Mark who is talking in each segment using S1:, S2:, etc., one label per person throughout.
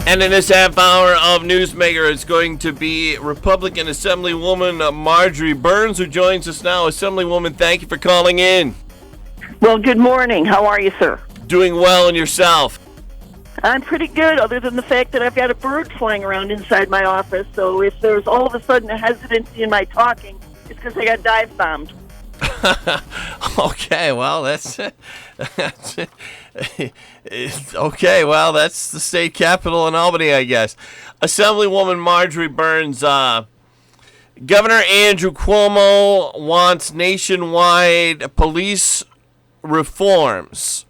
S1: And in this half hour of Newsmaker, it's going to be Republican Assemblywoman Marjorie Byrnes, who joins us now. Assemblywoman, thank you for calling in.
S2: Well, good morning. How are you, sir?
S1: Doing well, and yourself?
S2: I'm pretty good, other than the fact that I've got a bird flying around inside my office. So if there's all of a sudden a hesitancy in my talking, it's because I got dive bombed.
S1: Okay, well, that's okay. Well, that's the state capitol in Albany, I guess. Assemblywoman Marjorie Byrnes, Governor Andrew Cuomo wants nationwide police reforms.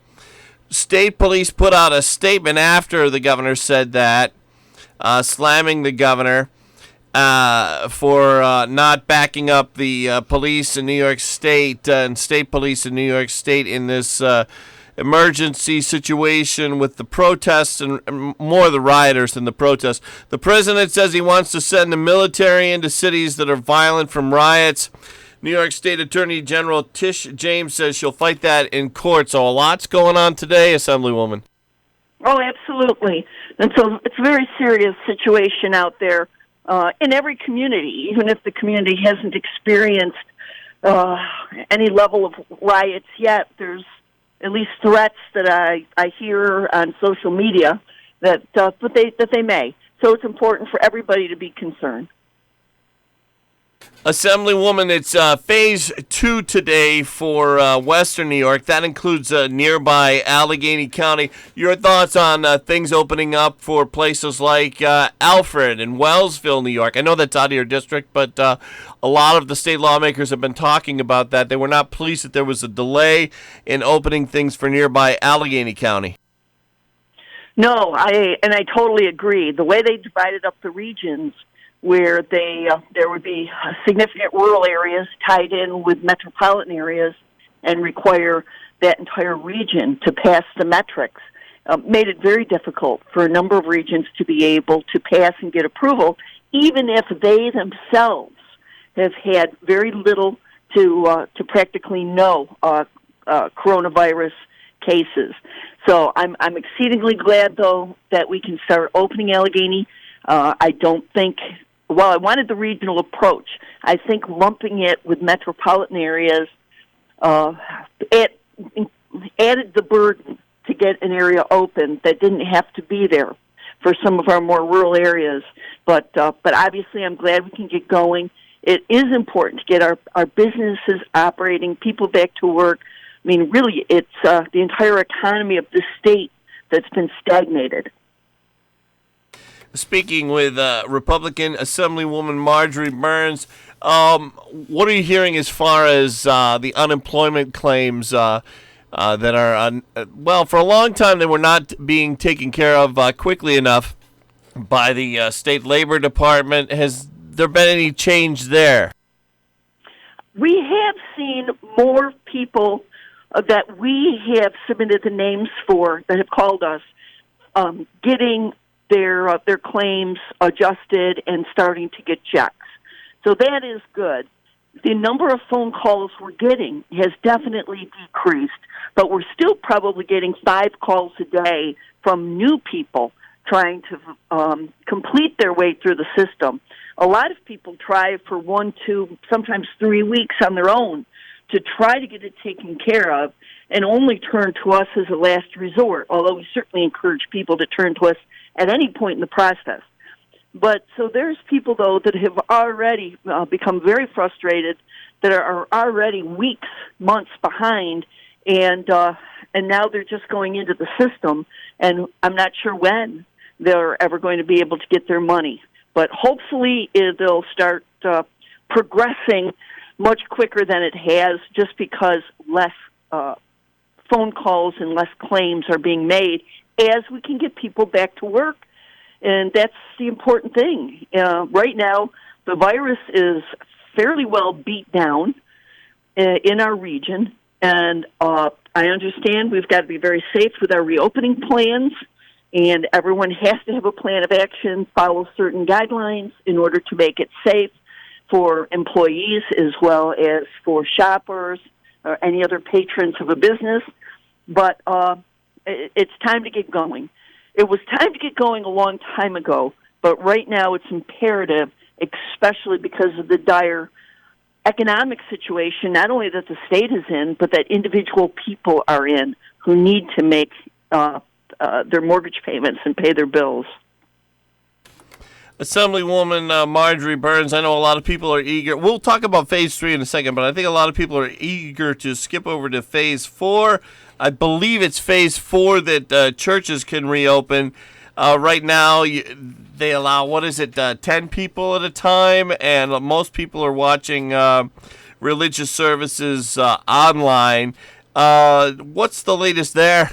S1: State police put out a statement after the governor said that, slamming the governor for not backing up the police in New York State and state police in New York State in this emergency situation with the protests and more the rioters than the protests. The president says he wants to send the military into cities that are violent from riots. New York State Attorney General Tish James says she'll fight that in court. So a lot's going on today, Assemblywoman.
S2: Oh, absolutely. And so it's a very serious situation out there. In every community, even if the community hasn't experienced any level of riots yet, there's at least threats that I hear on social media that they may. So it's important for everybody to be concerned.
S1: Assemblywoman, it's phase 2 today for Western New York. That includes nearby Allegheny County. Your thoughts on things opening up for places like Alfred and Wellsville, New York? I know that's out of your district, but a lot of the state lawmakers have been talking about that. They were not pleased that there was a delay in opening things for nearby Allegheny County.
S2: No, I totally agree. The way they divided up the regions, where there would be significant rural areas tied in with metropolitan areas and require that entire region to pass the metrics, made it very difficult for a number of regions to be able to pass and get approval, even if they themselves have had very little to practically no coronavirus cases. So I'm exceedingly glad, though, that we can start opening Allegheny. I don't think... Well, I wanted the regional approach. I think lumping it with metropolitan areas added the burden to get an area open that didn't have to be there for some of our more rural areas. But obviously I'm glad we can get going. It is important to get our businesses operating, people back to work. I mean, really, it's the entire economy of the state that's been stagnated.
S1: Speaking with Republican Assemblywoman Marjorie Byrnes, what are you hearing as far as the unemployment claims that are, well, for a long time they were not being taken care of quickly enough by the State Labor Department. Has there been any change there?
S2: We have seen more people that we have submitted the names for that have called us getting their claims adjusted and starting to get checks. So that is good. The number of phone calls we're getting has definitely decreased, but we're still probably getting 5 calls a day from new people trying to complete their way through the system. A lot of people try for 1, 2, sometimes 3 weeks on their own to try to get it taken care of and only turn to us as a last resort, although we certainly encourage people to turn to us at any point in the process. But so there's people, though, that have already become very frustrated, that are already weeks, months behind, and now they're just going into the system, and I'm not sure when they're ever going to be able to get their money. But hopefully they'll start progressing much quicker than it has, just because less phone calls and less claims are being made as we can get people back to work. And that's the important thing. Right now, the virus is fairly well beat down in our region, and I understand we've got to be very safe with our reopening plans, and everyone has to have a plan of action, follow certain guidelines in order to make it safe for employees as well as for shoppers or any other patrons of a business. But it's time to get going. It was time to get going a long time ago, but right now it's imperative, especially because of the dire economic situation, not only that the state is in, but that individual people are in who need to make their mortgage payments and pay their bills.
S1: Assemblywoman Marjorie Byrnes, I know a lot of people are eager. We'll talk about Phase 3 in a second, but I think a lot of people are eager to skip over to Phase 4. I believe it's Phase 4 that churches can reopen. Right now, they allow, 10 people at a time, and most people are watching religious services online. What's the latest there?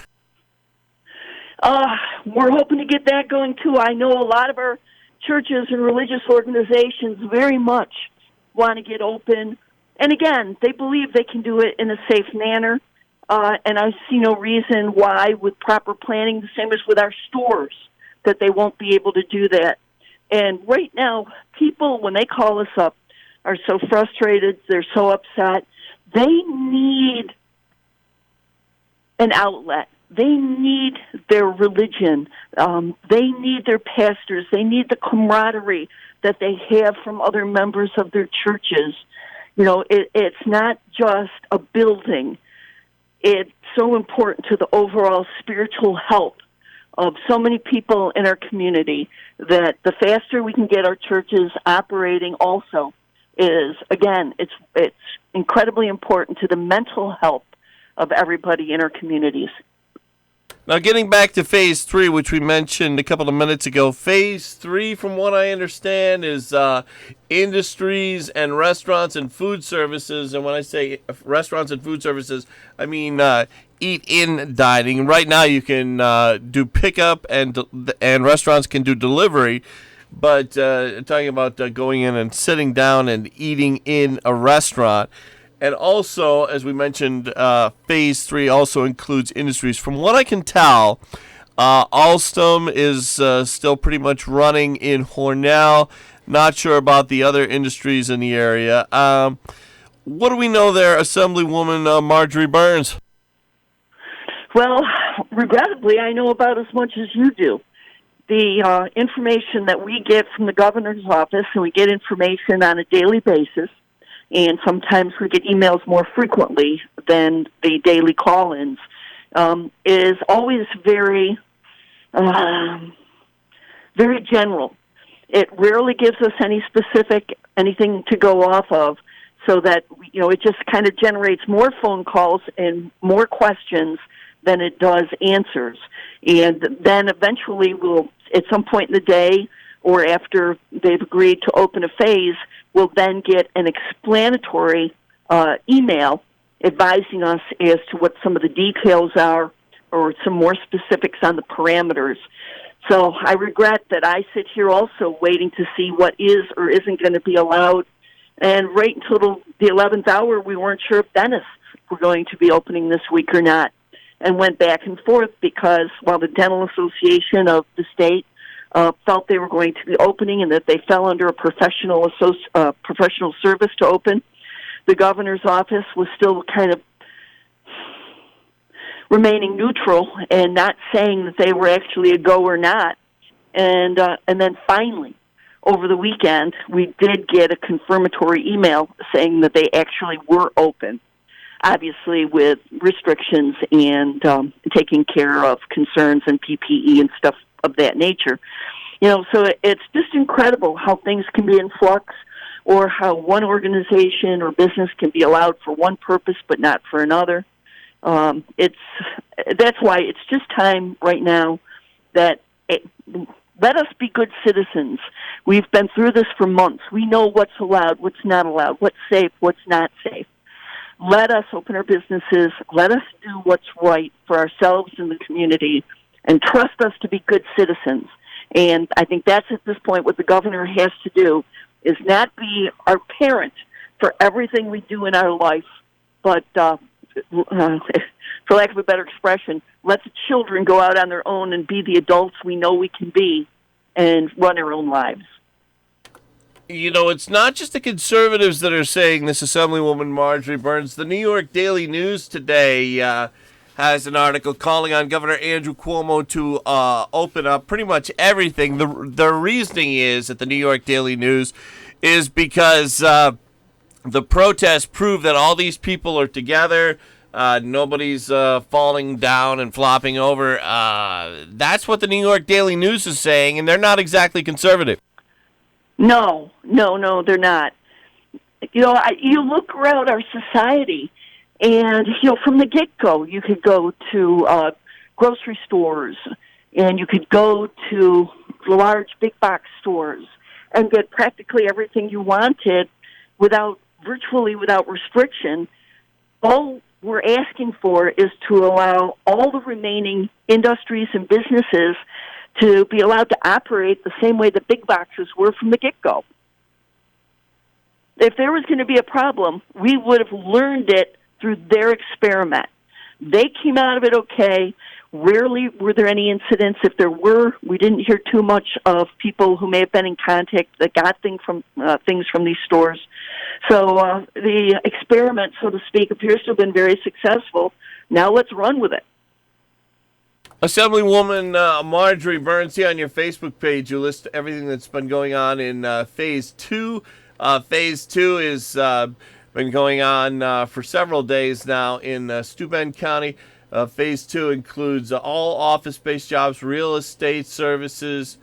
S2: We're hoping to get that going, too. I know a lot of our churches and religious organizations very much want to get open. And again, they believe they can do it in a safe manner. And I see no reason why, with proper planning, the same as with our stores, that they won't be able to do that. And right now, people, when they call us up, are so frustrated, they're so upset. They need an outlet. They need their religion. They need their pastors. They need the camaraderie that they have from other members of their churches. You know, it's not just a building. It's so important to the overall spiritual health of so many people in our community that the faster we can get our churches operating also is, again, it's incredibly important to the mental health of everybody in our communities.
S1: Now, getting back to Phase 3, which we mentioned a couple of minutes ago, Phase 3, from what I understand, is industries and restaurants and food services. And when I say restaurants and food services, I mean eat-in dining. Right now, you can do pickup, and restaurants can do delivery. But talking about going in and sitting down and eating in a restaurant. And also, as we mentioned, Phase 3 also includes industries. From what I can tell, Alstom is still pretty much running in Hornell. Not sure about the other industries in the area. What do we know there, Assemblywoman Marjorie Byrnes?
S2: Well, regrettably, I know about as much as you do. The information that we get from the governor's office, and we get information on a daily basis, and sometimes we get emails more frequently than the daily call-ins, is always very, very general. It rarely gives us anything to go off of, so that, you know, it just kind of generates more phone calls and more questions than it does answers. And then eventually we'll, at some point in the day, or after they've agreed to open a phase, we'll then get an explanatory email advising us as to what some of the details are, or some more specifics on the parameters. So I regret that I sit here also waiting to see what is or isn't going to be allowed. And right until the 11th hour, we weren't sure if dentists were going to be opening this week or not, and went back and forth because while the Dental Association of the state felt they were going to be opening and that they fell under a professional service to open, the governor's office was still kind of remaining neutral and not saying that they were actually a go or not. And then finally, over the weekend, we did get a confirmatory email saying that they actually were open, obviously with restrictions and taking care of concerns and PPE and stuff of that nature. You know, so it's just incredible how things can be in flux, or how one organization or business can be allowed for one purpose but not for another. That's why it's just time right now that let us be good citizens. We've been through this for months. We know what's allowed, what's not allowed, what's safe, what's not safe. Let us open our businesses. Let us do what's right for ourselves and the community, and trust us to be good citizens. And I think that's at this point what the governor has to do, is not be our parent for everything we do in our life, but for lack of a better expression, let the children go out on their own and be the adults we know we can be and run our own lives.
S1: You know, it's not just the conservatives that are saying this, Assemblywoman Marjorie Byrnes. The New York Daily News today has an article calling on Governor Andrew Cuomo to open up pretty much everything. The reasoning is at the New York Daily News is because the protests prove that all these people are together. Nobody's falling down and flopping over. That's what the New York Daily News is saying, and they're not exactly conservative.
S2: No, they're not. You look around our society, and from the get-go, you could go to grocery stores, and you could go to large big box stores and get practically everything you wanted virtually without restriction. All we're asking for is to allow all the remaining industries and businesses to be allowed to operate the same way the big boxes were from the get-go. If there was going to be a problem, we would have learned it through their experiment. They came out of it okay. Rarely were there any incidents. If there were, we didn't hear too much of people who may have been in contact that got things from these stores. So the experiment, so to speak, appears to have been very successful. Now let's run with it.
S1: Assemblywoman Marjorie Byrnes, here on your Facebook page, you list everything that's been going on in Phase 2. Phase 2 is been going on for several days now in Steuben County. Phase 2 includes all office-based jobs, real estate services,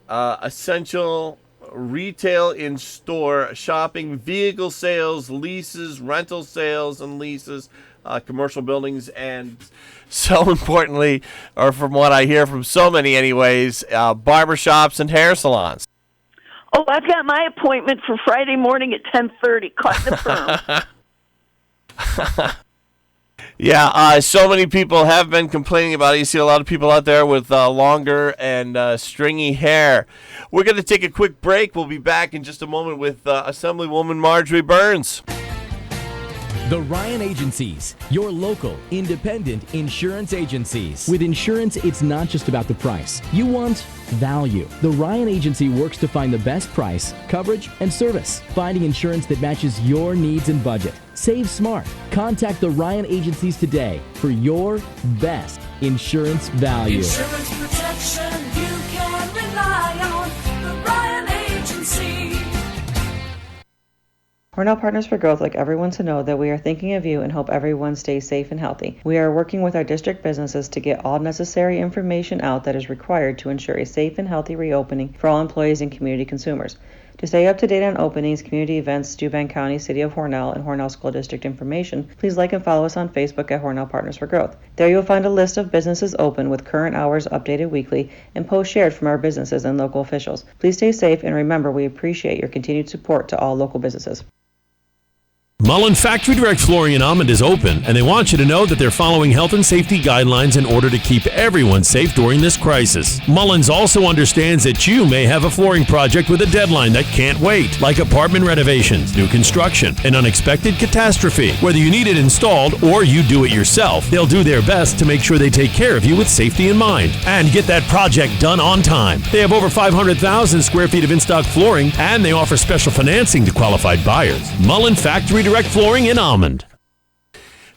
S1: essential retail in-store shopping, vehicle sales, leases, rental sales and leases, commercial buildings, and so importantly, or from what I hear from so many anyways, barbershops and hair salons.
S2: Oh, I've got my appointment for Friday morning at 10:30. Cut the firm.
S1: Yeah, so many people have been complaining about it. You see a lot of people out there with longer and stringy hair. We're going to take a quick break. We'll be back in just a moment with Assemblywoman Marjorie Byrnes.
S3: The Ryan Agencies, your local, independent insurance agencies. With insurance, it's not just about the price. You want value. The Ryan Agency works to find the best price, coverage, and service. Finding insurance that matches your needs and budget. Save smart. Contact the Ryan Agencies today for your best insurance value.
S4: Insurance protection you can rely on. The Ryan Agency.
S5: Hornell Partners for Growth would like everyone to know that we are thinking of you and hope everyone stays safe and healthy. We are working with our district businesses to get all necessary information out that is required to ensure a safe and healthy reopening for all employees and community consumers. To stay up to date on openings, community events, Steuben County, City of Hornell, and Hornell School District information, please like and follow us on Facebook at Hornell Partners for Growth. There you'll find a list of businesses open with current hours updated weekly and posts shared from our businesses and local officials. Please stay safe and remember we appreciate your continued support to all local businesses.
S6: Mullen Factory Direct Flooring in Almond is open, and they want you to know that they're following health and safety guidelines in order to keep everyone safe during this crisis. Mullins also understands that you may have a flooring project with a deadline that can't wait, like apartment renovations, new construction, an unexpected catastrophe. Whether you need it installed or you do it yourself, they'll do their best to make sure they take care of you with safety in mind and get that project done on time. They have over 500,000 square feet of in-stock flooring, and they offer special financing to qualified buyers. Mullen Factory Direct Flooring in Almond.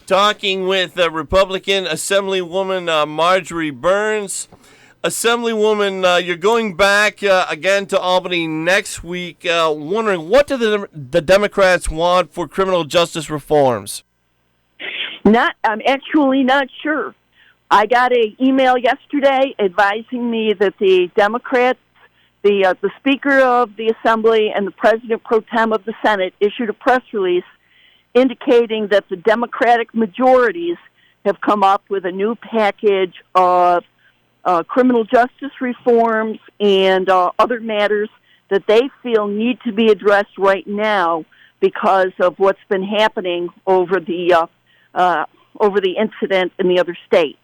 S1: Talking with Republican Assemblywoman Marjorie Byrnes. Assemblywoman, you're going back again to Albany next week. Wondering, what do the Democrats want for criminal justice reforms?
S2: I'm actually not sure. I got an email yesterday advising me that the Democrats, the Speaker of the Assembly and the President pro tem of the Senate issued a press release indicating that the Democratic majorities have come up with a new package of criminal justice reforms and other matters that they feel need to be addressed right now because of what's been happening over the incident in the other state.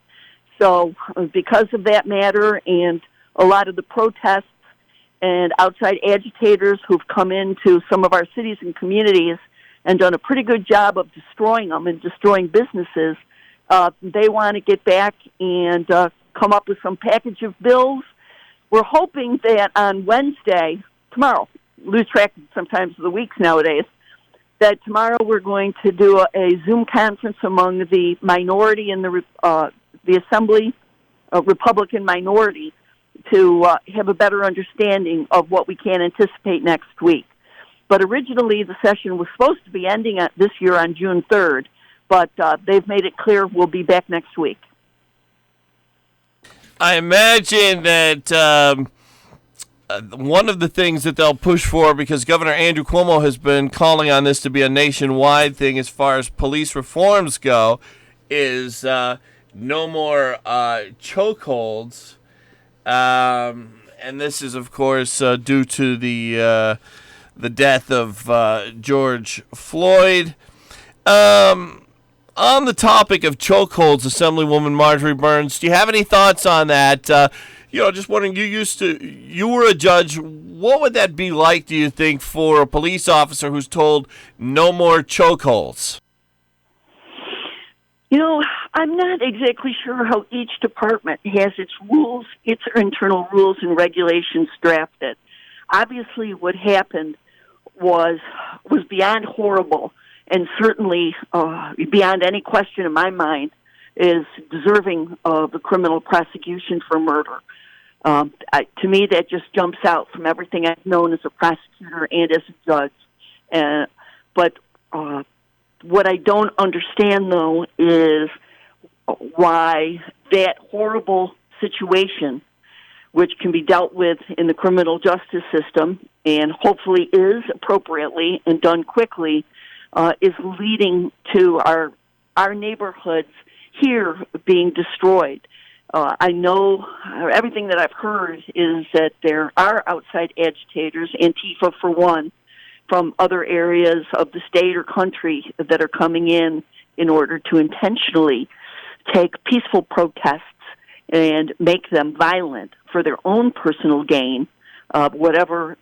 S2: So because of that matter and a lot of the protests and outside agitators who've come into some of our cities and communities and done a pretty good job of destroying them and destroying businesses, they want to get back and come up with some package of bills. We're hoping that on Wednesday, tomorrow, lose track sometimes of the weeks nowadays, that tomorrow we're going to do a Zoom conference among the minority in the Assembly, Republican minority, to have a better understanding of what we can anticipate next week. But originally, the session was supposed to be ending this year on June 3rd, but they've made it clear we'll be back next week.
S1: I imagine that one of the things that they'll push for, because Governor Andrew Cuomo has been calling on this to be a nationwide thing as far as police reforms go, is no more chokeholds. And this is, of course, due to the death of George Floyd. On the topic of chokeholds, Assemblywoman Marjorie Byrnes, do you have any thoughts on that? Just wondering, you were a judge. What would that be like, do you think, for a police officer who's told no more chokeholds?
S2: I'm not exactly sure how each department has its rules, its internal rules and regulations drafted. Obviously, what happened was beyond horrible, and certainly beyond any question in my mind is deserving of a criminal prosecution for murder. To me, that just jumps out from everything I've known as a prosecutor and as a judge. But what I don't understand, though, is why that horrible situation, which can be dealt with in the criminal justice system and hopefully is appropriately and done quickly, is leading to our neighborhoods here being destroyed. I know everything that I've heard is that there are outside agitators, Antifa for one, from other areas of the state or country that are coming in order to intentionally take peaceful protests and make them violent for their own personal gain. Whatever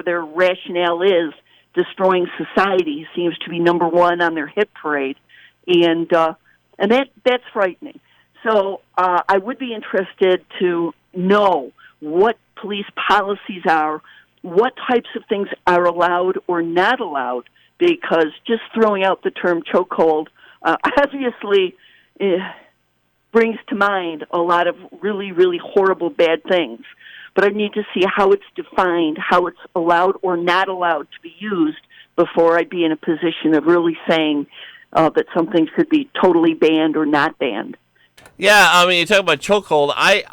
S2: their rationale is, destroying society seems to be number one on their hit parade, and that's frightening. So I would be interested to know what police policies are, what types of things are allowed or not allowed, because just throwing out the term chokehold obviously brings to mind a lot of really, really horrible bad things. But I need to see how it's defined, how it's allowed or not allowed to be used before I'd be in a position of really saying that something should be totally banned or not banned.
S1: Yeah, I mean, you talk about chokehold. I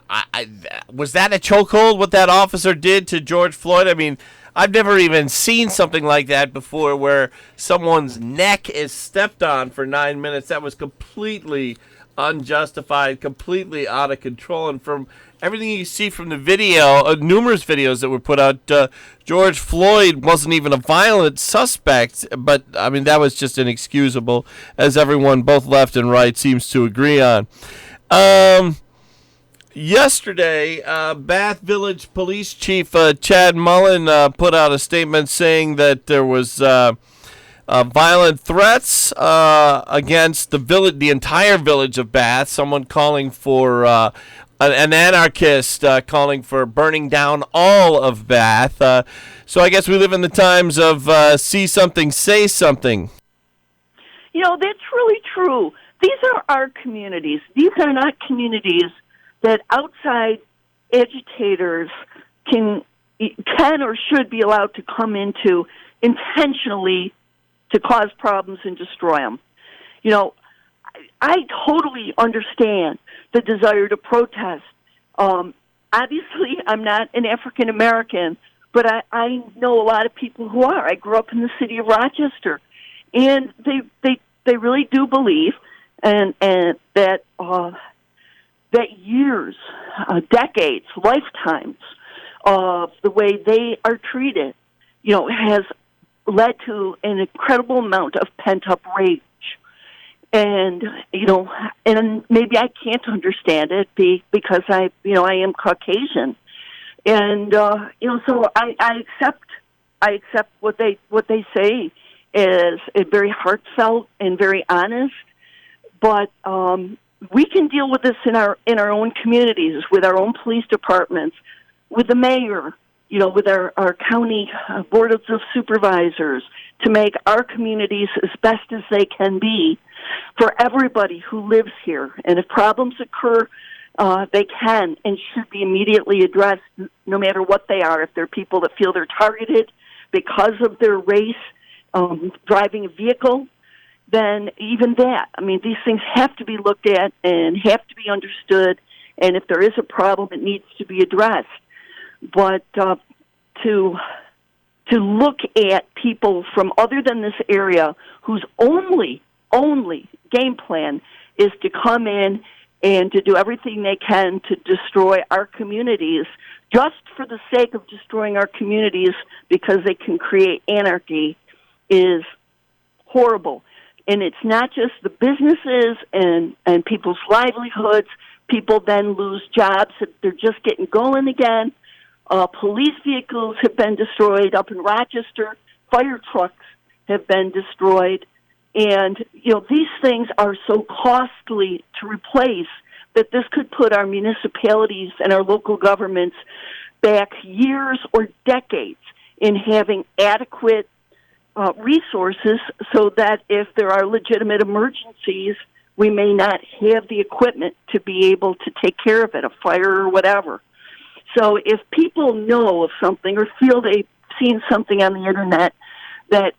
S1: was that a chokehold, what that officer did to George Floyd? I mean, I've never even seen something like that before, where someone's neck is stepped on for 9 minutes. That was completely unjustified, completely out of control. And from everything you see from the video, numerous videos that were put out, George Floyd wasn't even a violent suspect. But, I mean, that was just inexcusable, as everyone, both left and right, seems to agree on. Yesterday, Bath Village Police Chief Chad Mullen put out a statement saying that there was violent threats against the entire village of Bath. Someone calling for an anarchist calling for burning down all of Bath. So I guess we live in the times of see something, say something.
S2: That's really true. These are our communities. These are not communities that outside agitators can or should be allowed to come into intentionally to cause problems and destroy them. I totally understand the desire to protest. Obviously, I'm not an African American, but I know a lot of people who are. I grew up in the city of Rochester, and they really do believe and that years, decades, lifetimes of the way they are treated, has led to an incredible amount of pent-up rage. And, and maybe I can't understand it because I am Caucasian. And, so I accept what they say is very heartfelt and very honest. But we can deal with this in our own communities, with our own police departments, with the mayor, with our county boards of supervisors to make our communities as best as they can be for everybody who lives here. And if problems occur, they can and should be immediately addressed, no matter what they are. If they're people that feel they're targeted because of their race, driving a vehicle, then even that. I mean, these things have to be looked at and have to be understood, and if there is a problem, it needs to be addressed. But to look at people from other than this area whose only game plan is to come in and to do everything they can to destroy our communities just for the sake of destroying our communities because they can create anarchy is horrible. And it's not just the businesses and people's livelihoods. People then lose jobs. They're just getting going again. Police vehicles have been destroyed up in Rochester. Fire trucks have been destroyed. And, these things are so costly to replace that this could put our municipalities and our local governments back years or decades in having adequate resources so that if there are legitimate emergencies, we may not have the equipment to be able to take care of it, a fire or whatever. So if people know of something or feel they've seen something on the internet that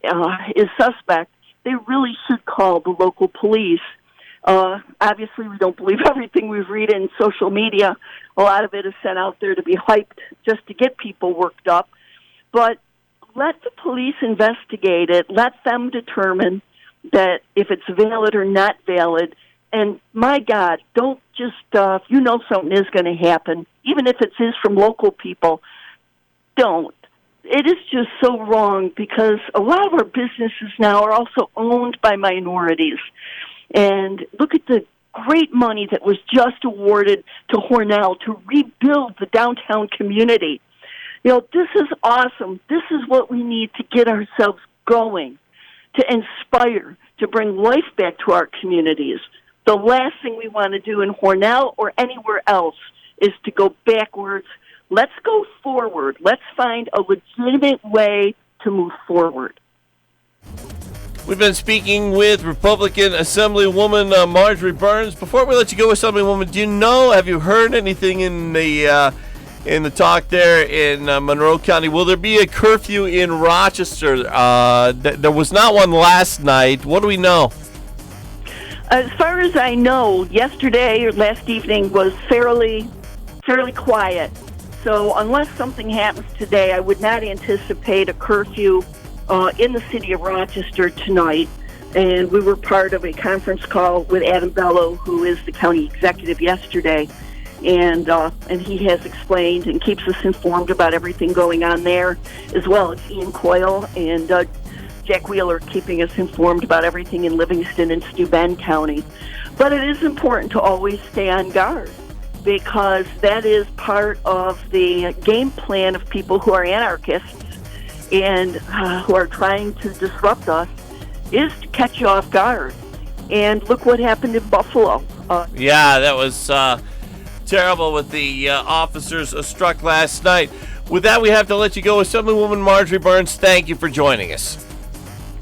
S2: is suspect, they really should call the local police. Obviously, we don't believe everything we read in social media. A lot of it is sent out there to be hyped just to get people worked up. But let the police investigate it. Let them determine that if it's valid or not valid. And my God, don't just, if you know something is going to happen, even if it is from local people, don't. It is just so wrong because a lot of our businesses now are also owned by minorities. And look at the great money that was just awarded to Hornell to rebuild the downtown community. This is awesome. This is what we need to get ourselves going, to inspire, to bring life back to our communities. The last thing we want to do in Hornell or anywhere else is to go backwards. Let's go forward. Let's find a legitimate way to move forward.
S1: We've been speaking with Republican Assemblywoman Marjorie Byrnes. Before we let you go, Assemblywoman, have you heard anything in the talk there in Monroe County? Will there be a curfew in Rochester? There was not one last night. What do we know?
S2: As far as I know, yesterday or last evening was fairly quiet. So unless something happens today, I would not anticipate a curfew in the city of Rochester tonight. And we were part of a conference call with Adam Bello, who is the county executive, yesterday. And he has explained and keeps us informed about everything going on there, as well as Ian Coyle and Jack Wheeler keeping us informed about everything in Livingston and Steuben County. But it is important to always stay on guard, because that is part of the game plan of people who are anarchists and who are trying to disrupt us, is to catch you off guard. And look what happened in Buffalo.
S1: That was terrible with the officers struck last night. With that, we have to let you go. Assemblywoman Marjorie Byrnes, thank you for joining us.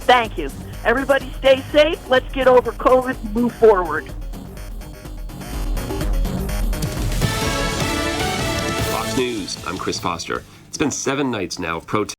S2: Thank you. Everybody stay safe. Let's get over COVID and move forward.
S7: Fox News, I'm Chris Foster. It's been 7 nights now of protests